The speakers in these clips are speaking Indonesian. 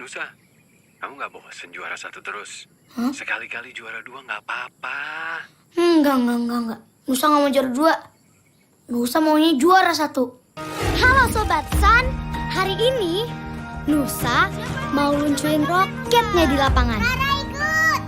Nusa, kamu nggak bosen juara 1 terus? Hah? Sekali-kali juara 2 nggak apa-apa. Enggak. Nusa nggak mau juara 2. Nusa maunya juara 1. Halo Sobat San, hari ini Nusa mau luncurin roketnya di lapangan. Para ikut!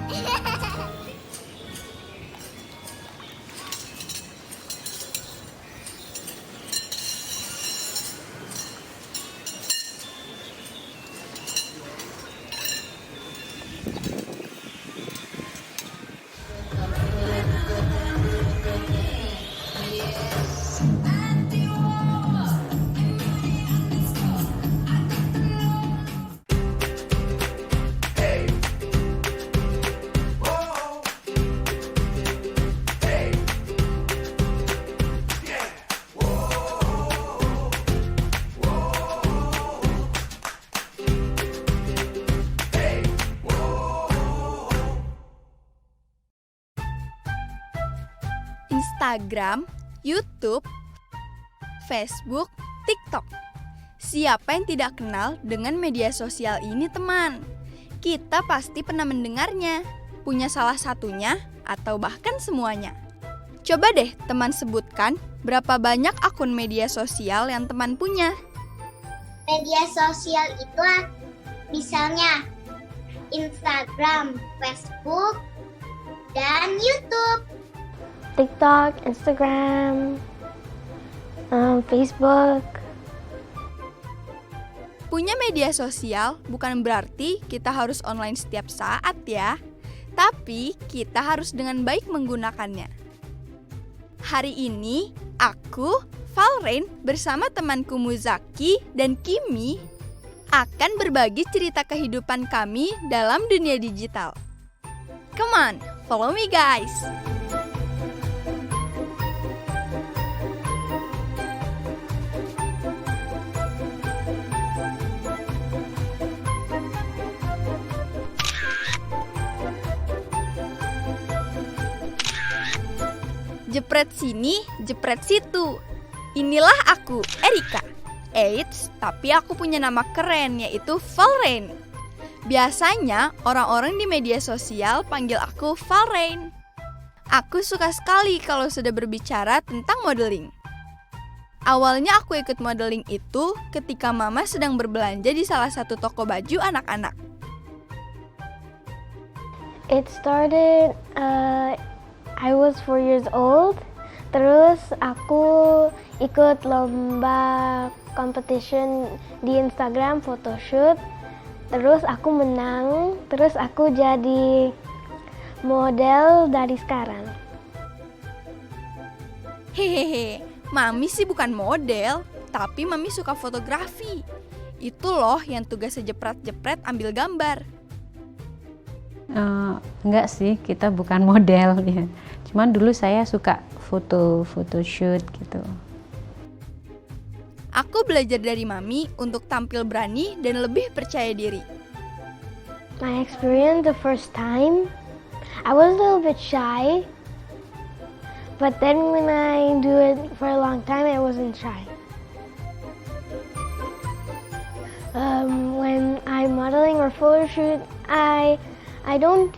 Instagram, YouTube, Facebook, TikTok. Siapa yang tidak kenal dengan media sosial ini, teman? Kita pasti pernah mendengarnya, punya salah satunya atau bahkan semuanya. Coba deh teman sebutkan berapa banyak akun media sosial yang teman punya. Media sosial itu misalnya Instagram, Facebook, dan YouTube. TikTok, Instagram, Facebook. Punya media sosial bukan berarti kita harus online setiap saat ya, tapi kita harus dengan baik menggunakannya. Hari ini, aku, Valrain, bersama temanku Muzaki dan Kimi akan berbagi cerita kehidupan kami dalam dunia digital. Come on, follow me guys! Jepret sini, jepret situ. Inilah aku, Erika. Eits, tapi aku punya nama keren yaitu Valrain. Biasanya orang-orang di media sosial panggil aku Valrain. Aku suka sekali kalau sudah berbicara tentang modeling. Awalnya aku ikut modeling itu ketika mama sedang berbelanja di salah satu toko baju anak-anak. It started, I was 4 years old. Terus aku ikut lomba competition di Instagram photoshoot. Terus aku menang. Terus aku jadi model dari sekarang. Hehehe, Mami sih bukan model, tapi Mami suka fotografi. Itu loh yang tugasnya jepret-jepret ambil gambar. Enggak sih, kita bukan model ya. Cuman dulu saya suka photoshoot gitu. Aku belajar dari Mami untuk tampil berani dan lebih percaya diri. My experience the first time, I was a little bit shy. But then when I do it for a long time, I wasn't shy. When I'm modeling or photo shoot, I don't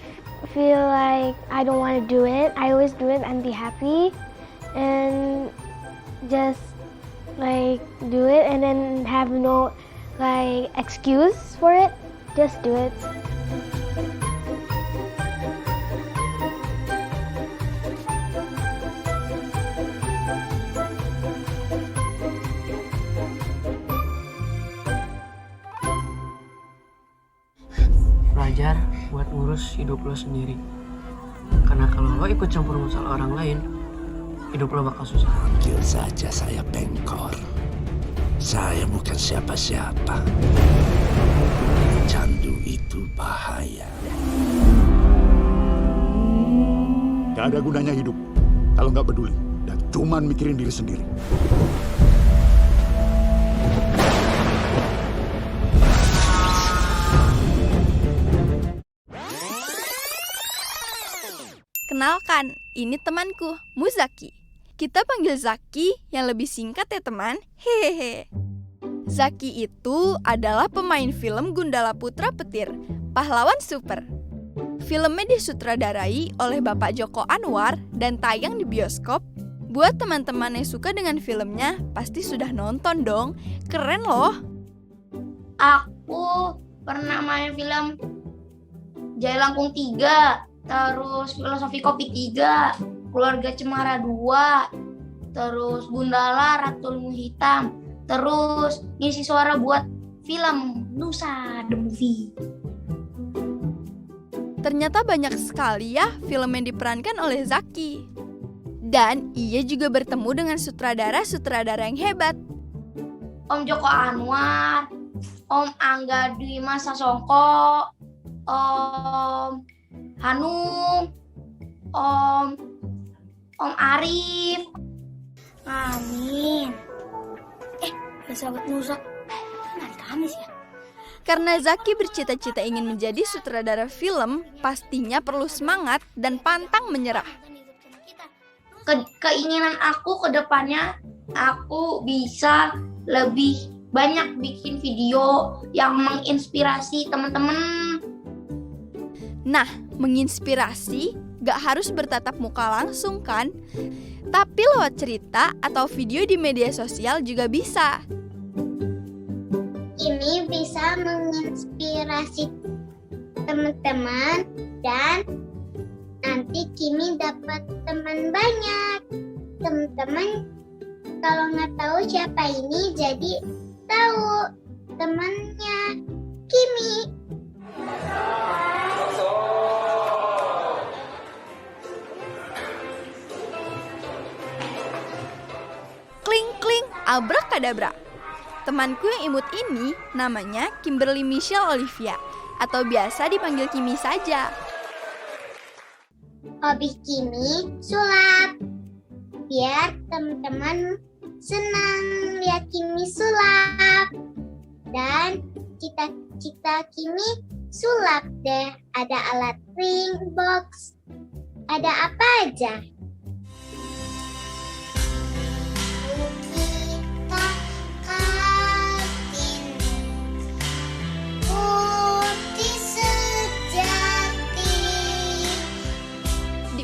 feel like I don't want to do it. I always do it and be happy and just like do it and then have no like excuse for it. Just do it. Belajar buat ngurus hidup lo sendiri. Karena kalau lo ikut campur masalah orang lain, hidup lo bakal susah. Panggil saja saya Pengkor. Saya bukan siapa-siapa. Candu itu bahaya. Gak ada gunanya hidup kalau nggak peduli dan cuman mikirin diri sendiri. Kenalkan, ini temanku, Muzaki. Kita panggil Zaki yang lebih singkat ya teman. Hehehe. Zaki itu adalah pemain film Gundala Putra Petir, pahlawan super. Filmnya disutradarai oleh Bapak Joko Anwar dan tayang di bioskop. Buat teman-teman yang suka dengan filmnya, pasti sudah nonton dong. Keren loh. Aku pernah main film Jaya Langkung 3, terus Filosofi Kopi 3, Keluarga Cemara 2, terus Gundala Ratu Ilmu Hitam, terus ngisi suara buat film Nusa The Movie. Ternyata banyak sekali ya film yang diperankan oleh Zaki. Dan ia juga bertemu dengan sutradara-sutradara yang hebat. Om Joko Anwar, Om Angga Dwi Masa Songko, Om Hanum, Om Arif. Amin. Ada sahabat Nusa. Hari Kamis ya? Karena Zaki bercita-cita ingin menjadi sutradara film, pastinya perlu semangat dan pantang menyerah. Keinginan aku ke depannya, aku bisa lebih banyak bikin video yang menginspirasi teman-teman. Nah, menginspirasi gak harus bertatap muka langsung kan? Tapi lewat cerita atau video di media sosial juga bisa. Ini bisa menginspirasi teman-teman dan nanti Kimi dapat teman banyak. Teman-teman kalau nggak tahu siapa ini jadi tahu temannya Kimi. Kling kling abrakadabra. Temanku yang imut ini namanya Kimberly Michelle Olivia atau biasa dipanggil Kimi saja. Hobi Kimi sulap. Biar teman-teman senang lihat Kimi sulap. Dan cita-cita Kimi sulap deh. Ada alat ring box. Ada apa aja?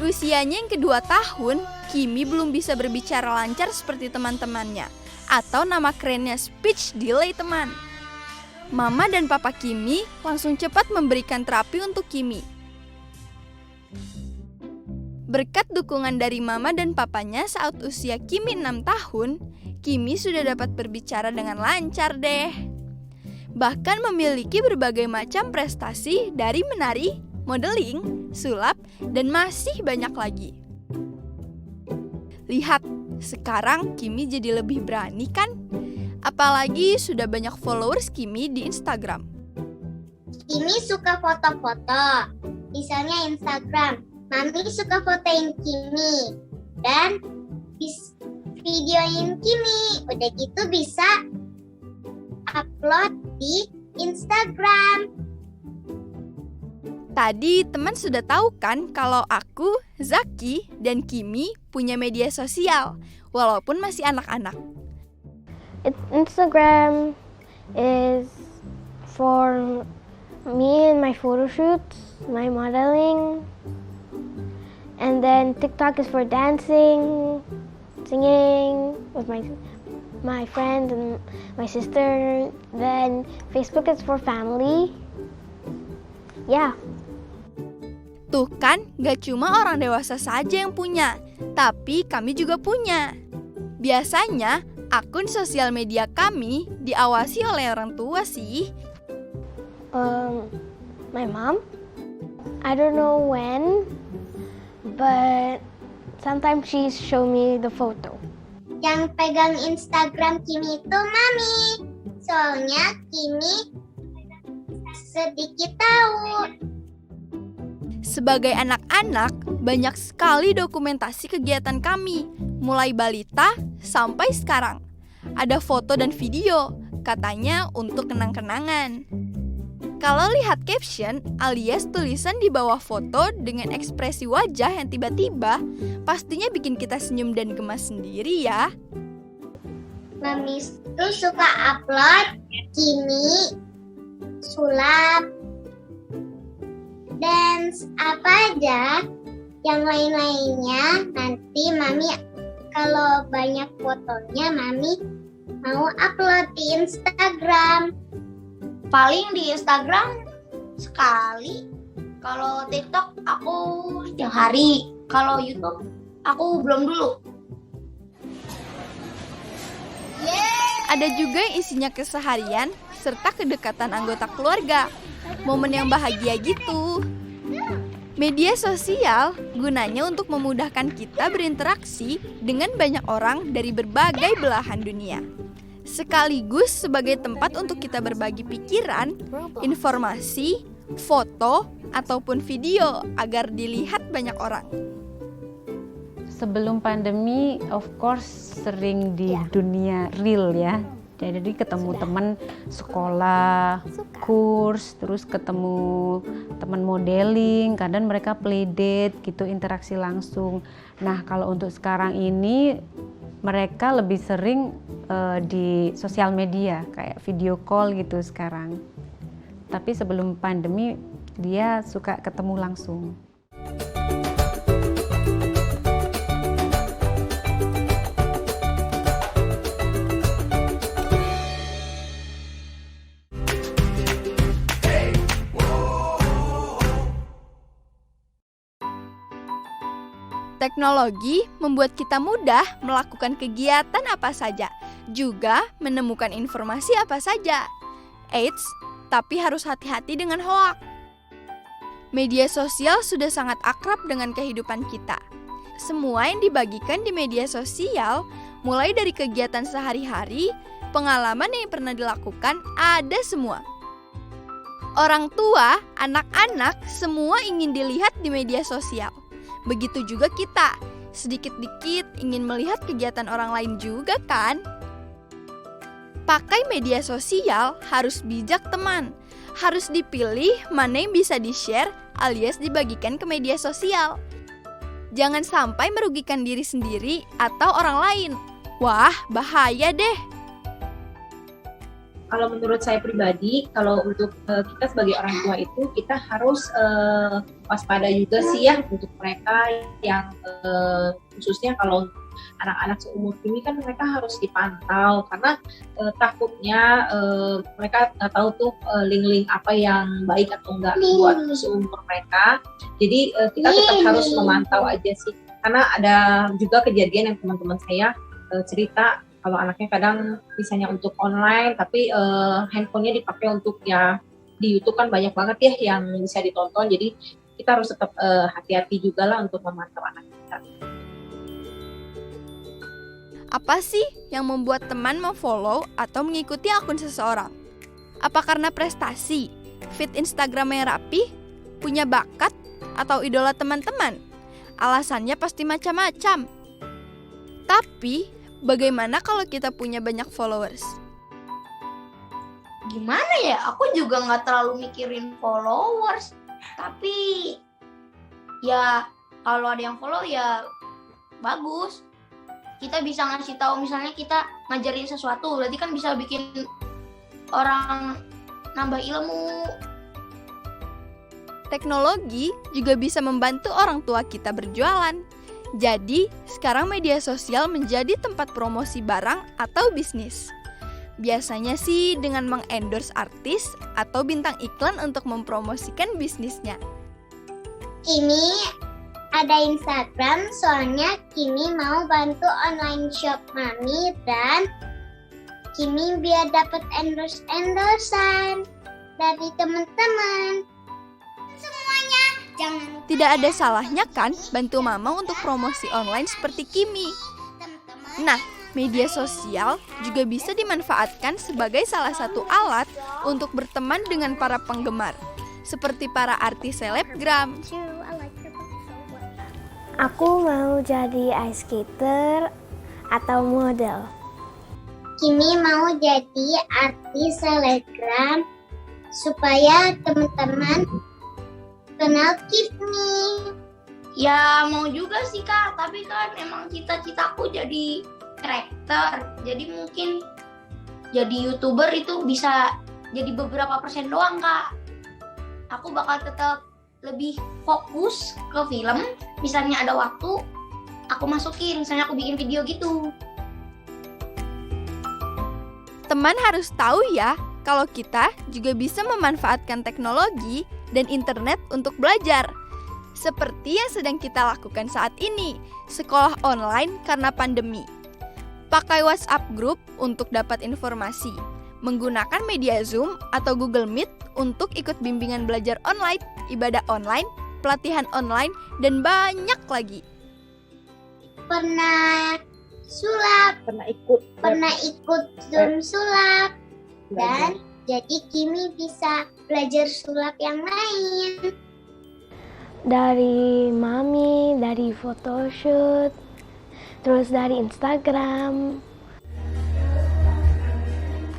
Usianya yang kedua tahun, Kimi belum bisa berbicara lancar seperti teman-temannya, atau nama kerennya speech delay teman. Mama dan papa Kimi langsung cepat memberikan terapi untuk Kimi. Berkat dukungan dari mama dan papanya saat usia Kimi 6 tahun, Kimi sudah dapat berbicara dengan lancar deh. Bahkan memiliki berbagai macam prestasi dari menari, modeling, sulap, dan masih banyak lagi. Lihat, sekarang Kimi jadi lebih berani kan? Apalagi sudah banyak followers Kimi di Instagram. Kimi suka foto-foto, misalnya Instagram. Mami suka fotoin Kimi dan videoin Kimi. Udah gitu bisa upload di Instagram. Tadi teman sudah tahu kan kalau aku, Zaki, dan Kimi punya media sosial, walaupun masih anak-anak. Instagram is for me and my photo shoots, my modeling. And then TikTok is for dancing, singing with my friends and my sister. Then Facebook is for family. Yeah. Tuh kan, gak cuma orang dewasa saja yang punya, tapi kami juga punya. Biasanya, akun sosial media kami diawasi oleh orang tua sih. My mom. I don't know when, but sometimes she show me the photo. Yang pegang Instagram Kimi itu Mami. Soalnya Kimi sedikit tahu. Sebagai anak-anak, banyak sekali dokumentasi kegiatan kami, mulai balita sampai sekarang. Ada foto dan video, katanya untuk kenang-kenangan. Kalau lihat caption alias tulisan di bawah foto dengan ekspresi wajah yang tiba-tiba, pastinya bikin kita senyum dan gemas sendiri ya. Mami itu suka upload Kimi, sulap, dance, apa aja. Yang lain-lainnya nanti Mami kalau banyak fotonya Mami mau upload di Instagram. Paling di Instagram sekali. Kalau TikTok aku setiap hari. Kalau YouTube aku belum dulu. Ada juga yang isinya keseharian serta kedekatan anggota keluarga. Momen yang bahagia gitu. Media sosial gunanya untuk memudahkan kita berinteraksi dengan banyak orang dari berbagai belahan dunia. Sekaligus sebagai tempat untuk kita berbagi pikiran, informasi, foto, ataupun video agar dilihat banyak orang. Sebelum pandemi, of course sering di dunia real ya. Jadi ketemu teman sekolah, kurs, terus ketemu teman modeling, kadang mereka playdate gitu, interaksi langsung. Nah, kalau untuk sekarang ini mereka lebih sering di sosial media kayak video call gitu sekarang. Tapi sebelum pandemi dia suka ketemu langsung. Teknologi membuat kita mudah melakukan kegiatan apa saja, juga menemukan informasi apa saja. Eits, tapi harus hati-hati dengan hoak. Media sosial sudah sangat akrab dengan kehidupan kita. Semua yang dibagikan di media sosial, mulai dari kegiatan sehari-hari, pengalaman yang pernah dilakukan, ada semua. Orang tua, anak-anak, semua ingin dilihat di media sosial. Begitu juga kita, sedikit-dikit ingin melihat kegiatan orang lain juga kan? Pakai media sosial harus bijak teman. Harus dipilih mana yang bisa di-share alias dibagikan ke media sosial. Jangan sampai merugikan diri sendiri atau orang lain. Wah, bahaya deh. Kalau menurut saya pribadi, kalau untuk kita sebagai orang tua itu kita harus waspada juga sih ya untuk mereka yang khususnya kalau anak-anak seumur ini kan mereka harus dipantau karena takutnya mereka nggak tahu tuh link-link apa yang baik atau enggak buat seumur mereka. Jadi kita tetap harus memantau aja sih karena ada juga kejadian yang teman-teman saya cerita. Kalau anaknya kadang misalnya untuk online, tapi handphonenya dipakai untuk ya di YouTube kan banyak banget ya yang bisa ditonton. Jadi kita harus tetap hati-hati juga lah untuk memantau anak kita. Apa sih yang membuat teman memfollow atau mengikuti akun seseorang? Apa karena prestasi, feed Instagramnya rapi, punya bakat, atau idola teman-teman? Alasannya pasti macam-macam. Tapi bagaimana kalau kita punya banyak followers? Gimana ya? Aku juga nggak terlalu mikirin followers. Tapi ya kalau ada yang follow ya bagus. Kita bisa ngasih tahu misalnya kita ngajarin sesuatu, berarti kan bisa bikin orang nambah ilmu. Teknologi juga bisa membantu orang tua kita berjualan. Jadi, sekarang media sosial menjadi tempat promosi barang atau bisnis. Biasanya sih dengan mengendorse artis atau bintang iklan untuk mempromosikan bisnisnya. Kimi ada Instagram soalnya Kimi mau bantu online shop Mami dan Kimi biar dapat endorse-endorsean dari teman-teman. Semuanya jangan lupa. Tidak ada salahnya kan bantu mama untuk promosi online seperti Kimi. Nah, media sosial juga bisa dimanfaatkan sebagai salah satu alat untuk berteman dengan para penggemar, seperti para artis selebgram. Aku mau jadi ice skater atau model. Kimi mau jadi artis selebgram supaya teman-teman kenal Kimi. Ya mau juga sih Kak, tapi kan emang cita-citaku jadi karakter. Jadi mungkin jadi YouTuber itu bisa jadi beberapa persen doang, Kak. Aku bakal tetap lebih fokus ke film. Misalnya ada waktu, aku masukin, misalnya aku bikin video gitu. Teman harus tahu ya, kalau kita juga bisa memanfaatkan teknologi dan internet untuk belajar. Seperti yang sedang kita lakukan saat ini, sekolah online karena pandemi. Pakai WhatsApp Group untuk dapat informasi. Menggunakan media Zoom atau Google Meet untuk ikut bimbingan belajar online, ibadah online, pelatihan online, dan banyak lagi. Pernah sulap, pernah ikut Zoom sulap, dan jadi Kimi bisa belajar sulap yang lain. Dari mami, dari photoshoot, terus dari Instagram.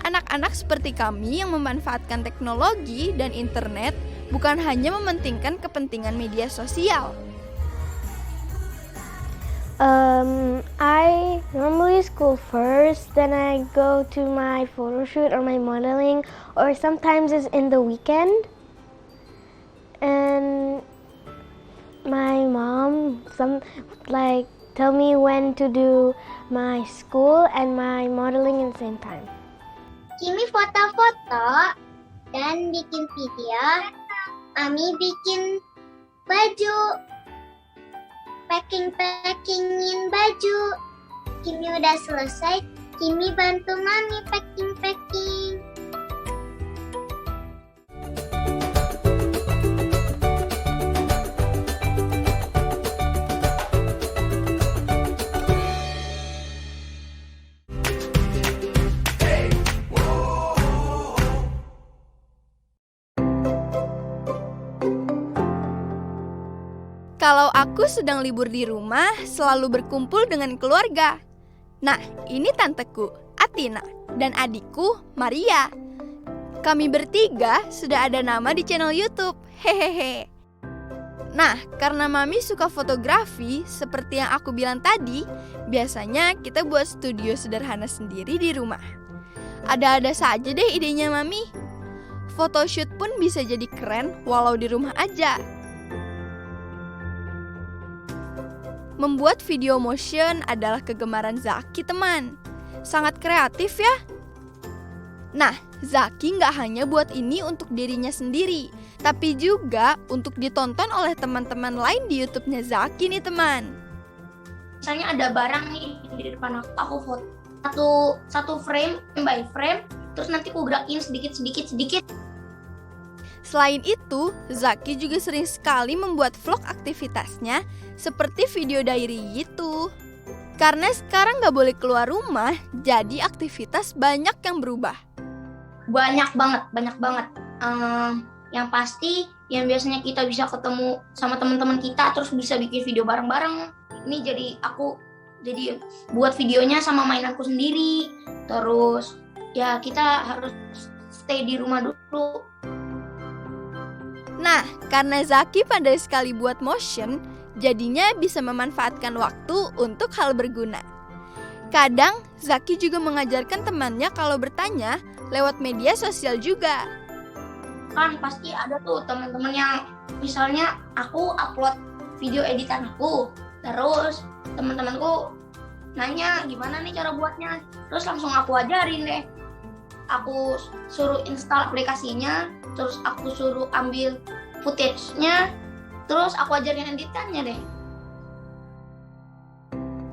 Anak-anak seperti kami yang memanfaatkan teknologi dan internet bukan hanya mementingkan kepentingan media sosial. I normally school first, then I go to my photo shoot or my modeling, or sometimes it's in the weekend. And my mom tell me when to do my school and my modeling at the same time. Kimi foto-foto dan bikin video. Mami bikin baju, packingin baju. Kimi udah selesai, Kimi bantu Mami packing. Kalau aku sedang libur di rumah, selalu berkumpul dengan keluarga. Nah, ini tanteku, Atina, dan adikku, Maria. Kami bertiga sudah ada nama di channel YouTube. Hehehe. Nah, karena Mami suka fotografi, seperti yang aku bilang tadi, biasanya kita buat studio sederhana sendiri di rumah. Ada-ada saja deh idenya Mami. Photoshoot pun bisa jadi keren walau di rumah aja. Membuat video motion adalah kegemaran Zaki, teman. Sangat kreatif ya. Nah, Zaki nggak hanya buat ini untuk dirinya sendiri, tapi juga untuk ditonton oleh teman-teman lain di YouTube-nya Zaki nih, teman. Misalnya ada barang nih di depan aku foto satu frame by frame, terus nanti aku gerakin sedikit. Selain itu, Zaki juga sering sekali membuat vlog aktivitasnya seperti video diary gitu. Karena sekarang gak boleh keluar rumah, jadi aktivitas banyak yang berubah. Banyak banget. Yang pasti, yang biasanya kita bisa ketemu sama teman-teman kita, terus bisa bikin video bareng-bareng. Ini aku jadi buat videonya sama mainanku sendiri. Terus ya kita harus stay di rumah dulu. Nah, karena Zaki pandai sekali buat motion, jadinya bisa memanfaatkan waktu untuk hal berguna. Kadang, Zaki juga mengajarkan temannya kalau bertanya lewat media sosial juga. Kan pasti ada tuh teman-teman yang misalnya aku upload video editan aku, terus teman-temanku nanya gimana nih cara buatnya, terus langsung aku ajarin deh. Aku suruh install aplikasinya, terus aku suruh ambil footage-nya, terus aku ajarin editannya deh.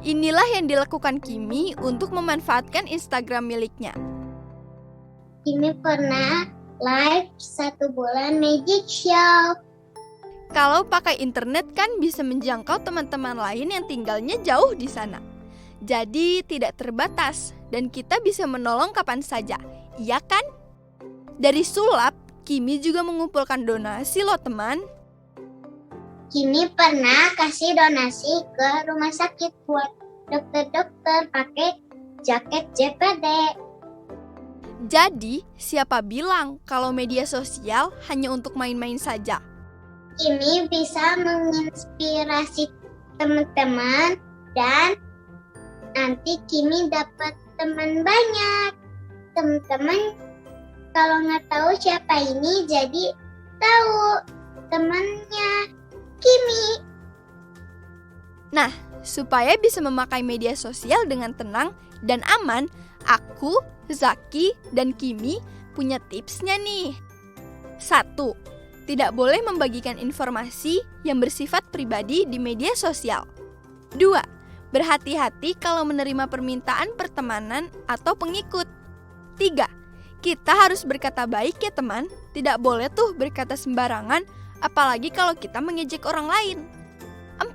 Inilah yang dilakukan Kimi untuk memanfaatkan Instagram miliknya. Kimi pernah live 1 bulan magic show. Kalau pakai internet kan bisa menjangkau teman-teman lain yang tinggalnya jauh di sana. Jadi tidak terbatas dan kita bisa menolong kapan saja. Iya kan? Dari sulap, Kimi juga mengumpulkan donasi loh teman. Kimi pernah kasih donasi ke rumah sakit buat dokter-dokter pakai jaket JPD. Jadi, siapa bilang kalau media sosial hanya untuk main-main saja? Kimi bisa menginspirasi teman-teman dan nanti Kimi dapat teman banyak. teman-teman kalau nggak tahu siapa ini jadi tahu temannya Kimi. Nah, supaya bisa memakai media sosial dengan tenang dan aman, aku, Zaki, dan Kimi punya tipsnya nih. 1. Tidak boleh membagikan informasi yang bersifat pribadi di media sosial. 2. Berhati-hati kalau menerima permintaan pertemanan atau pengikut. 3. Kita harus berkata baik ya teman, tidak boleh tuh berkata sembarangan, apalagi kalau kita mengejek orang lain. 4.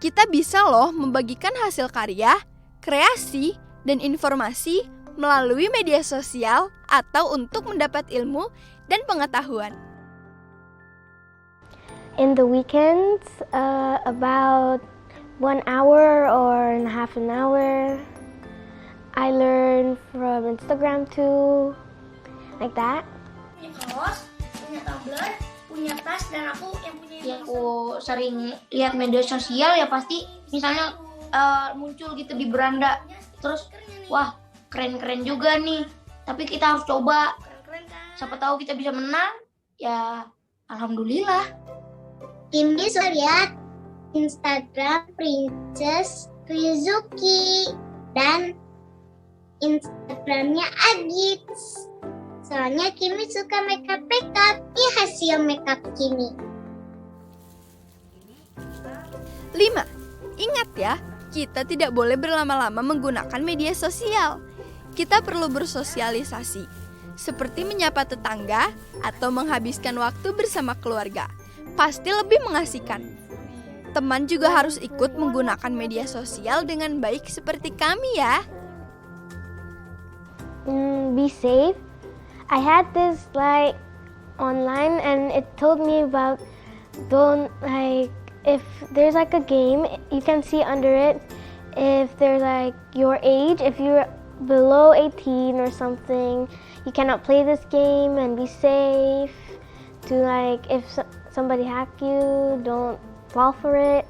Kita bisa loh membagikan hasil karya, kreasi, dan informasi melalui media sosial atau untuk mendapat ilmu dan pengetahuan. In the weekends, about 1 hour or half an hour, I learn from Instagram too, like that. Punya kaos, punya tumbler, punya tas, dan aku yang punya. Aku sering lihat media sosial ya pasti misalnya muncul gitu di beranda, terus wah keren-keren juga nih, tapi kita harus coba, siapa tahu kita bisa menang, ya alhamdulillah. Kimi suka lihat Instagram Princess Rizuki dan Instagramnya Agit. Soalnya Kimi suka makeup. Ini hasil makeup Kimi. 5. Ingat ya, kita tidak boleh berlama-lama menggunakan media sosial. Kita perlu bersosialisasi, seperti menyapa tetangga atau menghabiskan waktu bersama keluarga. Pasti lebih mengasihkan. Teman juga harus ikut menggunakan media sosial dengan baik seperti kami ya. Be safe. I had this like online and it told me about don't like if there's like a game you can see under it if there's like your age, if you're below 18 or something, you cannot play this game and be safe. To like if somebody hack you, don't fall for it.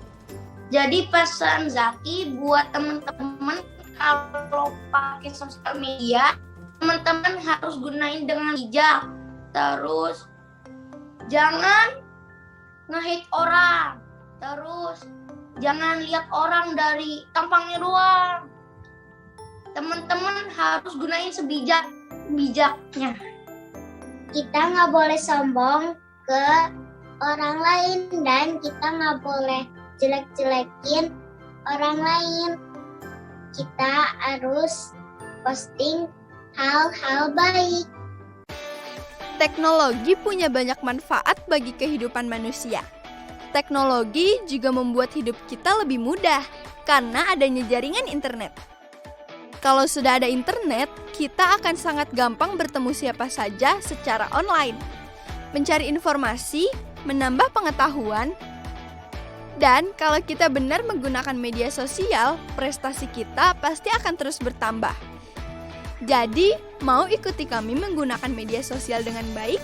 Jadi pesan Zaki buat teman-teman kalau pakai sosial media, teman-teman harus gunain dengan bijak. Terus jangan nge-hate orang. Terus jangan lihat orang dari tampangnya doang. Teman-teman harus gunain sebijak-bijaknya. Kita nggak boleh sombong ke orang lain dan kita nggak boleh jelek-jelekin orang lain. Kita harus posting hal-hal baik. Teknologi punya banyak manfaat bagi kehidupan manusia. Teknologi juga membuat hidup kita lebih mudah karena adanya jaringan internet. Kalau sudah ada internet, kita akan sangat gampang bertemu siapa saja secara online, mencari informasi, menambah pengetahuan, dan kalau kita benar menggunakan media sosial, prestasi kita pasti akan terus bertambah. Jadi, mau ikuti kami menggunakan media sosial dengan baik?